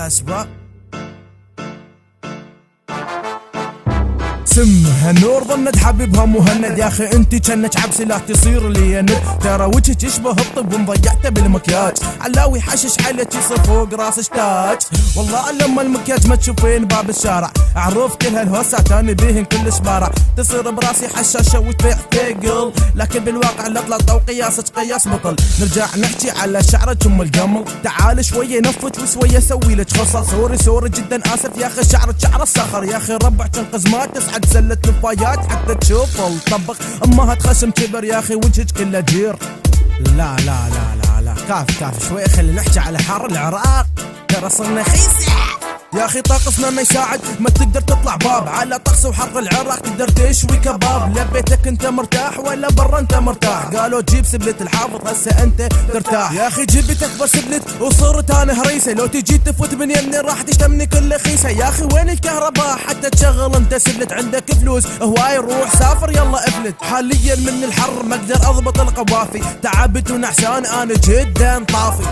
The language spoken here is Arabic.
اسباب سمها نور ظنت حبيبها مهند. يا اخي انتي جنك عبسي لا تصير لي ند. ترى وجهك يشبه الطب ومضيعته بالمكياج. علاوي حشش حيلك يصير فوق راسك تاج. والله لما المكياج ما تشوفين باب الشارع اعرف كل هالهوسات انا بيهن كلش بارع. تصير براسي حشاشه وتبيع ثقل لكن بالواقع الاطلاط وقياسك قياس بطل. نرجع نحكي على شعرك ام القمل. تعال شويه نفت وشويه سوي لك خصل. سوري جدا اسف يا اخي شعرك شعر الصخر. يا اخي ربع تنقز ما تصعد سلة نفايات حتى تشوف الطبخ. امها تخشم كبر يا اخي وجهك كله جير. لا لا لا لا لا كاف شوي خلي نحكي على حر العراق. ترى صرنا خيسة يا اخي طقسنا ما يساعد. ما تقدر تطلع باب على طقس وحر العراق تقدر تشوي كباب. لبيتك انت مرتاح ولا برا انت مرتاح؟ قالوا جيب سبلت الحافظ هسه انت ترتاح. يا اخي جيبت اكبر سبلت وصرت انا هريسه. لو تجي تفوت من يمني راح تشتمني كل خيسه. يا اخي وين الكهرباء حتى تشغل انت سبلت؟ عندك فلوس هواي روح سافر يلا افلت. حاليا من الحر ما اقدر اضبط القوافي. تعبت ونعسان انا جدا طافي.